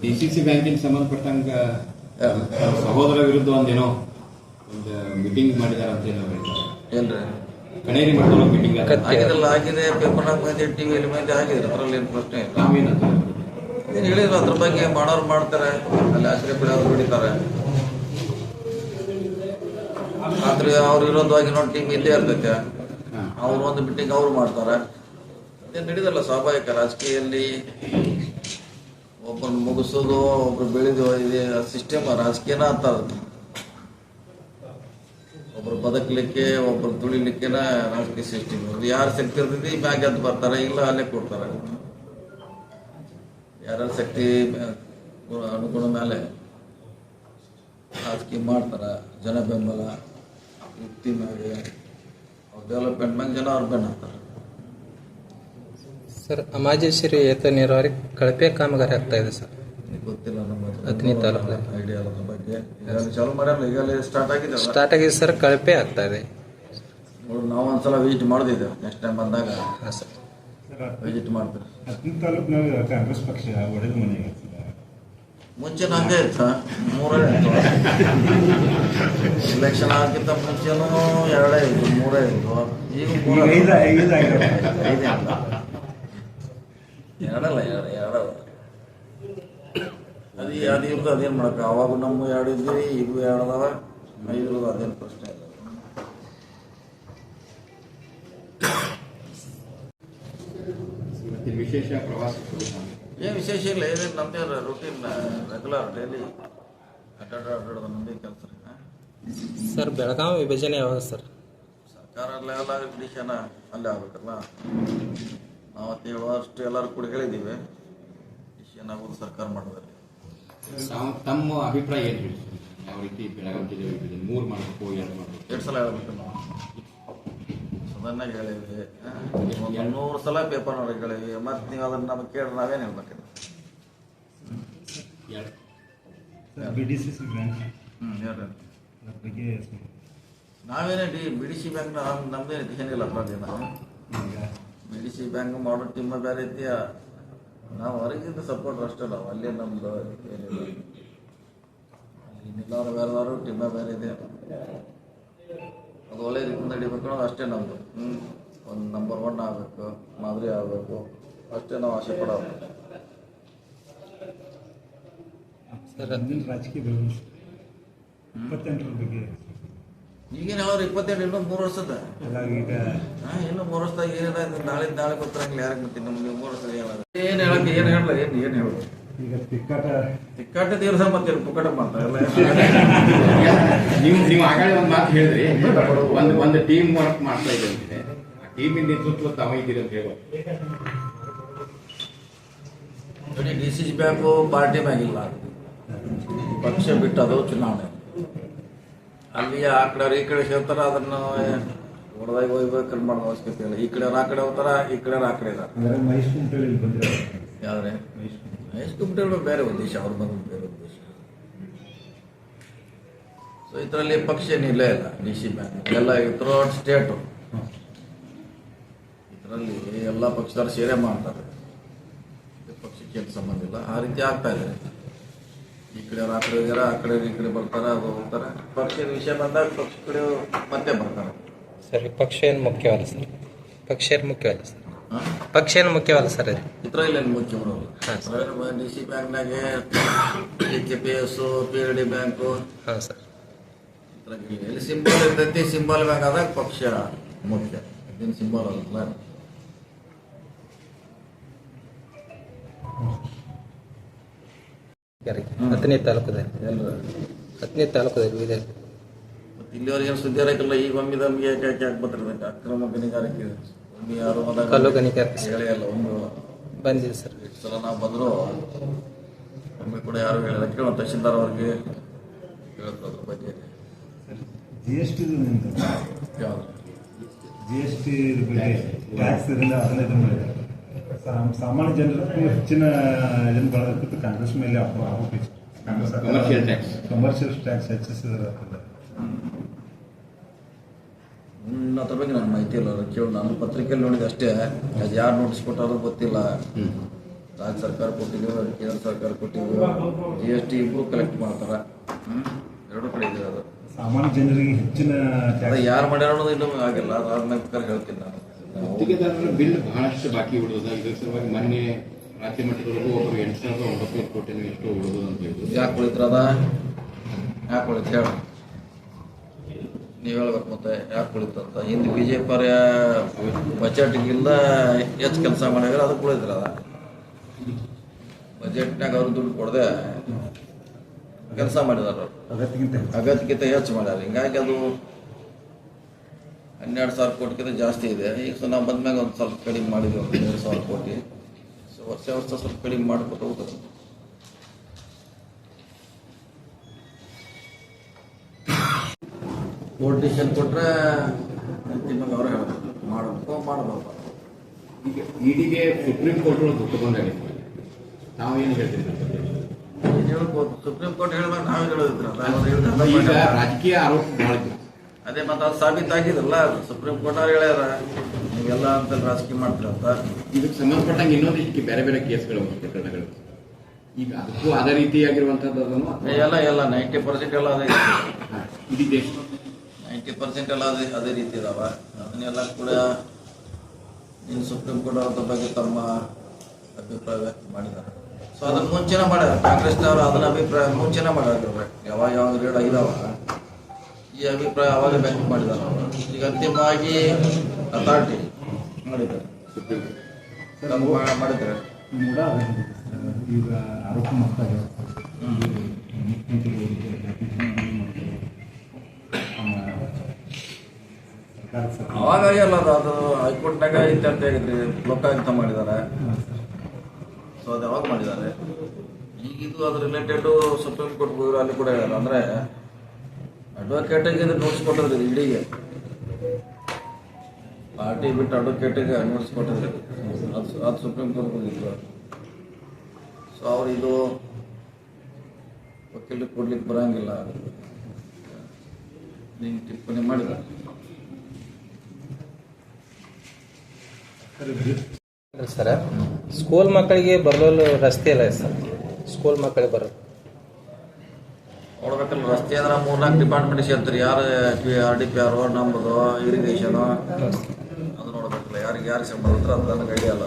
DCC ಬ್ಯಾಂಕಿನ ಸಂಬಂಧಪಟ್ಟಂಗ ಸಹೋದರ ವಿರುದ್ಧ ಒಂದೇನೋ ಒಂದು ಮೀಟಿಂಗ್ ಮಾಡಿದಾರ ಅಂತ ಏನೋ ಹೇಳ್ತಾರೆ. ಏನ್ರಿ ಕಣೇರಿ ಮಟ್ಟದ ಮೀಟಿಂಗ್ ಆಗಿರಲ್ಲ, ಆಗಿದೆ. ಪೇಪರ್ನಾಗ ಬಂದು ಟಿವಿಯಲ್ಲಿ ಬಂದು ಆಗಿದೆ. ಅದರಲ್ಲಿ ಏನು ಪ್ರಶ್ನೆ ಇಲ್ಲ. ನಾವೇನಂತ ಏನು ಹೇಳಿದ್ರು ಅದ್ರ ಬಗ್ಗೆ ಮಾಡೋರು ಮಾಡ್ತಾರೆ, ಅಲ್ಲಿ ಆಶ್ರಯ ಬಿಡೋರು ಬಿಡಿತಾರೆ. ಆದ್ರೆ ಅವ್ರ ವಿರೋಧವಾಗಿ ನೋಡಿ ಟೀಮ್ ಇಲ್ಲೇ ಇರ್ತೈತೆ. ಅವ್ರು ಒಂದು ಮೀಟಿಂಗ್ ಅವ್ರು ಮಾಡ್ತಾರೆ. ಅದೇನು ನಡೀದಲ್ಲ ಸ್ವಾಭಾವಿಕ. ರಾಜಕೀಯದಲ್ಲಿ ಒಬ್ಬರು ಮುಗಿಸೋದು, ಒಬ್ರು ಬೆಳೆದು ಇದೆ ಸಿಸ್ಟಮ್. ರಾಜಕೀಯನ ಅಂತ ಒಬ್ರು ಬದುಕಲಿಕ್ಕೆ, ಒಬ್ರು ತುಳಿಲಿಕ್ಕೆನ ರಾಜಕೀಯ ಸಿಸ್ಟಮ್. ಯಾರು ಶಕ್ತಿ ಇರ್ತೈತಿ ಮ್ಯಾಗ ಎದ್ದು ಬರ್ತಾರೆ, ಇಲ್ಲ ಅಲ್ಲೇ ಕೊಡ್ತಾರೆ. ಯಾರ್ಯಾರ ಶಕ್ತಿ ಅನುಗುಣ ಮೇಲೆ ರಾಜಕೀಯ ಮಾಡ್ತಾರೆ. ಜನ ಬೆಂಬಲ ಯುಕ್ತಿ ಮ್ಯಾಗೆ ಅವ್ರ ಡೆವಲಪ್ಮೆಂಟ್ ಮ್ಯಾಗ ಜನ ಅವ್ರು ಬೆನ್ನ ಹಾಕ್ತಾರೆ. ಸರ್, ಅಮಾಜೇಶ್ವರಿ ಏತ ನೀರಾವರಿ ಕಳಪೆ ಕಾಮಗಾರಿ ಆಗ್ತಾ ಇದೆ ಸರ್. ಗೊತ್ತಿಲ್ಲ ನಮ್ಮ ಹತ್ತನೇ ತಾಲೂಕು ಐಡಿಯಾ ಅದ್ರ ಬಗ್ಗೆ. ಈಗಾಗಲೇ ಚಾಲು ಮಾಡ್ಯಾರ, ಈಗಾಗಲೇ ಸ್ಟಾರ್ಟ್ ಆಗಿದೆ ಸರ್. ಕಳಪೆ ಆಗ್ತಾ ಇದೆ ನೋಡಿ. ನಾವು ಒಂದ್ಸಲ ವಿಸಿಟ್ ಮಾಡಿದ್ದೇವೆ. ನೆಕ್ಸ್ಟ್ ಟೈಮ್ ಬಂದಾಗ ಹಾಂ ಸರ್ ವಿಸಿಟ್ ಮಾಡ್ತಾರೆ. ಹತ್ತನೇ ತಾಲೂಕಿನಾಗ ಕಾಂಗ್ರೆಸ್ ಪಕ್ಷ ಒಡೆದ ಮನೆಗೆ ಮುಂಚೆ ಹಂಗೆ ಇತ್ತು, ಮೂರೇ ಇತ್ತು. ಎಲೆಕ್ಷನ್ ಆಗಿಂತ ಮುಂಚೆನೂ ಎರಡೇ ಇತ್ತು, ಮೂರೇ ಇತ್ತು. ಈಗ ಐದೇ ಅಲ್ಲ, ಎರಡಲ್ಲ, ಎರಡು ಅದು ಇರ್ದು ಅದೇನು ಮಾಡಕ್ಕ. ಅವಾಗ ನಮ್ಮ ಎರಡು ಇದ್ದೀವಿ, ಈಗ ಎರಡು ಅದಾವ, ಐದು ಅದೇನು ಪ್ರಶ್ನೆ ಇಲ್ಲ. ವಿಶೇಷ ಪ್ರವಾಸ ಏನು ವಿಶೇಷ ಇಲ್ಲ. ಏನೇನು ನಮ್ಮದೇ ರೂಟೀನ್ ರೆಗ್ಯುಲರ್ ಡೈಲಿ ಅಡ್ಡಾಡೋದು ನಮ್ಮದೇ ಕೆಲಸ ರೀ. ಸರ್, ಬೆಳಗಾವಿ ವಿಭಜನೆ ಯಾವಾಗ ಸರ್? ಸರ್ಕಾರ ಲೆವೆಲ್ ಡಿಸಿಷನ್ ಅಲ್ಲೇ ಆಗ್ಬೇಕಲ್ಲ. ನಾವು ಹೇಳುವಷ್ಟು ಎಲ್ಲರೂ ಕೂಡ ಹೇಳಿದ್ದೀವಿ. ಡಿಸಿಷನ್ ಆಗೋದು ಸರ್ಕಾರ ಮಾಡೋದ್ರಲ್ಲಿ. ತಮ್ಮ ಅಭಿಪ್ರಾಯ ಏನು ಹೇಳಿ? ಯಾವ ರೀತಿ ಬೆಳಗಾವಿ ಜಿಲ್ಲೆ ವಿಭಜನೆ 3 ಮಾಡಬೇಕು, 2 ಮಾಡಬೇಕು? 2 ಸಲ ಹೇಳ್ಬೇಕು. ನಾವು ಸದನ್ನಾಗಿ ಹೇಳಿವಿ, 100 ಸಲ ಪೇಪರ್ ನೋಡಿ ಹೇಳಿವಿ. ಮತ್ತು ನೀವು ಅದನ್ನು ನಮಗೆ ಕೇಳಿದ್ರೆ ನಾವೇನು ಹೇಳ್ಬೇಕು? BDCC ಬ್ಯಾಂಕ್ ಹೇಳ್ರಿ. ಬಗ್ಗೆ ನಾವೇನೇ BDC ಬ್ಯಾಂಕ್ ನಮ್ದೇ ಏನಿಲ್ಲ ಅಪರಾಧ. BDC ಬ್ಯಾಂಕ್ ಮಾಡೋ ಟೀಮ ಬೇರೆ ಐತಿ. ನಾವು ಹೊರಗಿಂದ ಸಪೋರ್ಟ್ ಅಷ್ಟೇ. ನಾವು ಅಲ್ಲೇ ನಮ್ದು ಏನಿಲ್ಲ. ಇನ್ನೆಲ್ಲರೂ ಬೇರೆದವರು ಟೀಮ ಬೇರೆ ಇದೆ. ಅದು ಒಳ್ಳೆ ರೀತಿ ನಡಿಬೇಕು ಅನ್ನೋದು ಅಷ್ಟೇ ನಮ್ಮದು. ಒಂದು ನಂಬರ್ 1 ಆಗಬೇಕು, ಮಾದರಿ ಆಗಬೇಕು, ಅಷ್ಟೇ ನಾವು ಆಸೆ ಪಡೋದು. ಸರ್, ಮುಂದಿನ ರಾಜಕೀಯ ಬೆಳವಣಿಗೆ 28ರ ಬಗ್ಗೆ ಈಗೇನು ಹೇಳೋರು 28 ಇನ್ನೂ 3 ವರ್ಷದ ಎಲ್ಲ ಈಗ ಇನ್ನೂ 3 ವರ್ಷದಾಗ ಏನಿದೆ ನಾಳೆ ಗೊತ್ತಿರಂಗಿಲ್ಲ ಯಾರಿಗೆ. ಮತ್ತೆ ನಮ್ಗೆ 3 ವರ್ಷದ ಏನು ಹೇಳಕ್ಕೆ ಏನು ಹೇಳಲ್ಲ. ಏನು ಹೇಳೋದು ಈಗ ತಿಕ್ಕಾಟ ತೀರ್ಸ ಮತ್ತೆ ಪುಕ್ಕಟ ಮಾಡ್ತಾರೆ. ನೀವು ಆಗಾಳೆ ಒಂದು ಮಾತು ಹೇಳಿದ್ರಿ, ಒಂದು ಟೀಮ್ ವರ್ಕ್ ಮಾಡ್ತಾ ಇದೆ ಅಂತಿದೆ. ಆ ಟೀಮಿನ ನೇತೃತ್ವ ತಾವ ಇದ್ದೀರಿ ಅಂತ ಹೇಳೋ. ನೋಡಿ, DCC ಬ್ಯಾಂಕು ಪಾರ್ಟಿ ಮ್ಯಾಗಿಲ್ಲ, ಪಕ್ಷ ಬಿಟ್ಟು ಅದು ಚುನಾವಣೆ. ಅಲ್ಲಿ ಆ ಕಡೆ ಈ ಕಡೆ ಸೇರ್ತಾರ, ಅದನ್ನು ಹೊಡೆದಾಗಿ ಹೋಗ್ಬೇಕು ಮಾಡೋ ಅವಶ್ಯಕತೆ ಇಲ್ಲ. ಈ ಕಡೆ ಆ ಕಡೆ ಹೋಗ್ತಾರ, ಈ ಕಡೆ ಆ ಕಡೆ ಇದಾರೆ. ಮಹೇಶ್ ಕುಮಟಳ್ಳಿ ಬಂದಿರೋ ಯಾವ್ರೆ ಮಹೇಶ್ ಕುಮಟಳ್ಳಿ ಬೇರೆ ಉದ್ದೇಶ, ಅವ್ರು ಬಂದ ಬೇರೆ ಉದ್ದೇಶ. ಸೊ ಇದರಲ್ಲಿ ಪಕ್ಷ ಏನಿಲ್ಲೇ ಇಲ್ಲ. DC ಬ್ಯಾಂಕ್ ಎಲ್ಲ ಥ್ರೂಔಟ್ ಸ್ಟೇಟು ಇದರಲ್ಲಿ ಎಲ್ಲ ಪಕ್ಷದವ್ರು ಸೇರೇ ಮಾಡ್ತಾರೆ. ಪಕ್ಷಕ್ಕೆ ಏನು ಸಂಬಂಧ ಇಲ್ಲ. ಆ ರೀತಿ ಆಗ್ತಾ ಇದೆ. ಈ ಕಡೆ ಆ ಕಡೆ ಹೋಗ್ಯಾರ, ಆ ಕಡೆ ಈ ಕಡೆ ಬರ್ತಾರೆ, ಅದು ಹೋಗ್ತಾರೆ. ಪಕ್ಷದ ವಿಷಯ ಬಂದಾಗ ಪಕ್ಷ ಕಡೆ ಮತ್ತೆ ಬರ್ತಾರೆ. ಸರ್, ಪಕ್ಷ ಏನು ಮುಖ್ಯವಲ್ಲ ಸರ್. ಪಕ್ಷ ಏನು ಮುಖ್ಯವಲ್ಲ ಸರ್. ಪಕ್ಷ ಏನು ಮುಖ್ಯವಲ್ಲ ಸರ್. ಇದರಲ್ಲಿ ಏನು ಮುಖ್ಯ ಬರೋದು? DC ಬ್ಯಾಂಕ್ನಾಗೆ KPS, PLD bank. ಹಾಂ ಸರ್. ಎಲ್ಲಿ ಸಿಂಬಲ್ ಇರ್ತೈತಿ, ಸಿಂಬಲ್ ಬ್ಯಾಂಕ್ ಆದಾಗ ಪಕ್ಷ ಮುಖ್ಯ. ಇದೇನು ಸಿಂಬಲ್ ಅಲ್ಲ. ಹತ್ತನೇ ತಾಲೂಕದಲ್ಲಿ ಎಲ್ಲರ 10ನೇ ತಾಲೂಕದಲ್ಲಿ ಇದೆ. ಮತ್ತು ಇಲ್ಲಿವರೆಗೆ ಏನು ಸುದ್ದಿ ಇರಕ್ಕಿಲ್ಲ. ಈಗ ಒಮ್ಮೆ ನಮಗೆ ಯಾಕೆ ಬರ್ತಿರ್ತೈತೆ ಅಕ್ರಮ ಗಣಿಗಾರಿಕೆ. ಒಮ್ಮೆ ಯಾರು ಕಲ್ಲು ಗಣಿಗಾರಿಕೆ ಹೇಳೇ ಅಲ್ಲ. ಒಮ್ಮೆ ಬಂದಿದೆ ಸರ್. ಎಷ್ಟು ಸಲ ನಾವು ಬಂದರೂ ಒಮ್ಮೆ ಕೂಡ ಯಾರು ಹೇಳಿಲ್ಲ. ಕೇಳೋ ತಹಶೀಲ್ದಾರ್ ಅವ್ರಿಗೆ ಹೇಳ್ತಾರೆ ಅದ್ರ ಬಗ್ಗೆ. GST ಯಾವುದು GST ಬಗ್ಗೆ ಟ್ಯಾಕ್ಸ್ ಇದರಿಂದ ಅದನ್ನ ಇದನ್ನು ಮಾಡಿದ್ದಾರೆ. ಸಾಮಾನ್ಯ ಜನರಿಗೆ ಹೆಚ್ಚಿನ ಇದನ್ನು ಬಳದಕ್ಕೆ ಕಾಂಗ್ರೆಸ್ ಮೇಲೆ ಆರೋಪ ಇದೆ. ಕಮರ್ಷಿಯಲ್ ಟ್ಯಾಕ್ಸ್ ಹೆಚ್ಚಿಸಿದ್ರೆ ಅದ್ರ ಬಗ್ಗೆ ನನಗೆ ಮಾಹಿತಿ ಇಲ್ಲ. ಕೇಳಿ ನಾನು ಪತ್ರಿಕೆಯಲ್ಲಿ ನೋಡಿದೆ ಅಷ್ಟೇ. ಅದು ಯಾರು ನೋಟಿಸ್ ಕೊಟ್ಟಾರೋ ಗೊತ್ತಿಲ್ಲ. ರಾಜ್ಯ ಸರ್ಕಾರ ಕೊಟ್ಟಿದ್ದೀವಿ, ಕೇಂದ್ರ ಸರ್ಕಾರ ಕೊಟ್ಟಿದ್ದೀವಿ, GST ಇಬ್ಬರು ಕಲೆಕ್ಟ್ ಮಾಡ್ತಾರೆ. ಎರಡು ಕಡೆ ಇದೆ ಅದು. ಸಾಮಾನ್ಯ ಜನರಿಗೆ ಹೆಚ್ಚಿನ ಅದೇ ಯಾರು ಮಾಡ್ಯಾರ ಅನ್ನೋದು ಇನ್ನೂ ಆಗಿಲ್ಲ. ಅದಾದ್ಮೇಲೆ ಹೇಳ್ತೀನಿ ನಾನು. ಗುತ್ತಿಗೆದಾರರ ಬಿಲ್ ಬಹಳಷ್ಟು ಬಾಕಿ ಉಳಿದ. ಇದರ ಸಲುವಾಗಿ ಮೊನ್ನೆ ರಾಜ್ಯ ಮಟ್ಟದವರೆಗೂ ಒಬ್ಬರು 8,900 ಕೋಟಿ ಎಷ್ಟು ಉಳಿದು ಅಂತ ಹೇಳಿದ್ರು. ಯಾಕೆ ಉಳಿತದ? ಯಾಕೆ ಉಳಿತು ಹೇಳ, ನೀವು ಹೇಳ್ಬೇಕು. ಮತ್ತೆ ಯಾಕೆ ಉಳಿತಂತ ಹಿಂದೆ BJP ಬಜೆಟ್ಗಿಂತ ಹೆಚ್ಚು ಕೆಲಸ ಮಾಡ್ಯಾರ, ಅದಕ್ಕೆ ಉಳಿದ್ರದ. ಬಜೆಟ್ನಾಗ ಅವ್ರು ದುಡ್ಡು ಕೊಡದೆ ಕೆಲಸ ಮಾಡಿದಾರ, ಅಗತ್ಯಕ್ಕಿಂತ ಹೆಚ್ಚು ಮಾಡ್ಯಾರ. ಹಿಂಗಾಗಿ ಅದು 12,000 ಕೋಟಿಗಿಂತ ಜಾಸ್ತಿ ಇದೆ. ಈಗ ನಾವು ಬಂದ್ಮ್ಯಾಗ ಒಂದು ಸ್ವಲ್ಪ ಕಡಿಮೆ ಮಾಡಿದ್ವಿ, ಒಂದು 2,000 ಕೋಟಿ. ಸೊ ವರ್ಷ ಸ್ವಲ್ಪ ಕಡಿಮೆ ಮಾಡ್ಕೊತ ಹೋಗ್ತದೆ. ಕೋರ್ಟ್ ಡಿಸಿಷನ್ ಕೊಟ್ಟರೆ ಅಂತಿಮವಾಗಿ ಅವ್ರು ಹೇಳ್ಬೇಕು, ಮಾಡಬೇಕು. ಈಗ ಇಡಿಗೆ ಸುಪ್ರೀಂ ಕೋರ್ಟ್ ಒಳಗೆ ತಗೊಂಡಾಗಿತ್ತು. ನಾವೇನು ಹೇಳ್ತೀವಿ ಹೇಳ್ಬೋದು. ಸುಪ್ರೀಂ ಕೋರ್ಟ್ ಹೇಳಿದಾಗ ನಾವೇ ಈಗ ರಾಜಕೀಯ ಆರೋಪ ಮಾಡಿದ್ರು. ಅದೇ ಮತ್ತೆ ಅದು ಸಾಬೀತಾಗಿದಲ್ಲ. ಸುಪ್ರೀಂ ಕೋರ್ಟ್ ಅವ್ರು ಹೇಳ್ಯಾರ ನೀವೆಲ್ಲ ಅಂತ ರಾಜಕೀಯ ಮಾಡ್ತೀರ ಅಂತ. ಇದಕ್ಕೆ ಸಂಬಂಧಪಟ್ಟಂಗೆ ಇನ್ನೊಂದಿಷ್ಟು ಬೇರೆ ಬೇರೆ ಕೇಸ್ಗಳು, ಪ್ರಕರಣಗಳು ಈಗ ಅದಕ್ಕೂ ಅದೇ ರೀತಿಯಾಗಿರುವಂಥದ್ದು ಎಲ್ಲ 90% ಎಲ್ಲ ಅದೇ ಇದಕ್ಕೆ 90% ಎಲ್ಲ ಅದೇ ರೀತಿ ಇದಾವ. ಅದನ್ನೆಲ್ಲ ಕೂಡ ಇನ್ನು ಸುಪ್ರೀಂ ಕೋರ್ಟ್ ಅವ್ರ ಬಗ್ಗೆ ತಮ್ಮ ಅಭಿಪ್ರಾಯ ವ್ಯಕ್ತ ಮಾಡಿದ್ದಾರೆ. ಸೊ ಅದನ್ನ ಮುಂಚೆನೇ ಮಾಡ್ಯಾರ ಕಾಂಗ್ರೆಸ್ನವರು. ಅದನ್ನ ಅಭಿಪ್ರಾಯ ಮುಂಚೆನೇ ಮಾಡ್ಯಾರ. ಯಾವ ರೇಟ್ ಆಗಿದಾವ ಈ ಅಭಿಪ್ರಾಯ ಅವಾಗ ವ್ಯಕ್ತ ಮಾಡಿದ್ದಾರೆ ಅವರು. ಈಗ ಅಂತಿಮವಾಗಿ ಅಥಾರಿಟಿ ಮಾಡಿದ್ದಾರೆ, ಮಾಡಿದ್ದಾರೆ. ಈಗ ಆರೋಪ ಮಾಡ್ತಾರೆ. ಅವಾಗ ಎಲ್ಲ ಅದು ಹೈಕೋರ್ಟ್ನಾಗ ಇತ್ಯರ್ಥ ಆಗಿದ್ರಿ, ಲೋಕಾಯುಕ್ತ ಮಾಡಿದ್ದಾರೆ. ಸೊ ಅದು ಯಾವಾಗ ಮಾಡಿದ್ದಾರೆ. ಈಗಿದು ಅದ್ರ ರಿಲೇಟೆಡ್ ಸುಪ್ರೀಂ ಕೋರ್ಟ್ ಹೋಗಿರೋ ಅಲ್ಲಿ ಕೂಡ ಹೇಳ್ಯಾರ. ಅಂದರೆ ಅಡ್ವೊಕೇಟಿಗೆ ನೋಟ್ಸ್ ಕೊಟ್ಟಿದ್ರಿ, ಇಡಿಗೆ ಪಾರ್ಟಿ ಬಿಟ್ಟು ಅಡ್ವೊಕೇಟಿಗೆ ನೋಟ್ಸ್ ಕೊಟ್ಟಿದ್ರಿ. ಅದು ಸುಪ್ರೀಂ ಕೋರ್ಟ್ ಹೋಗಿದ್ರು. ಸೊ ಅವ್ರು ಇದು ವಕೀಲರಿಗೆ ಕೊಡ್ಲಿಕ್ಕೆ ಬರೋಂಗಿಲ್ಲ ಹಿಂಗೆ ಟಿಪ್ಪಣಿ ಮಾಡಿದ್ದಾರೆ. ಸರ್, ಸ್ಕೂಲ್ ಮಕ್ಕಳಿಗೆ ಬರಲು ರಸ್ತೆ ಇಲ್ಲ ಸರ್. ಸ್ಕೂಲ್ ಮಕ್ಕಳಿಗೆ ಬರೋದು ನೋಡ್ಬೇಕಲ್ಲ. ರಸ್ತೆ ಅಂದ್ರೆ 3-4 ಡಿಪಾರ್ಟ್ಮೆಂಟ್ ಸೇರ್ತಾರೆ. ಯಾರು RDPR, ನಮ್ಮದು ಇರಿಗೇಷನು, ಅದು ನೋಡ್ಬೇಕಲ್ಲ. ಯಾರಿಗೆ ಸಂಬಂಧ ಅದನ್ನ ಐಡಿಯಾ ಅಲ್ಲ.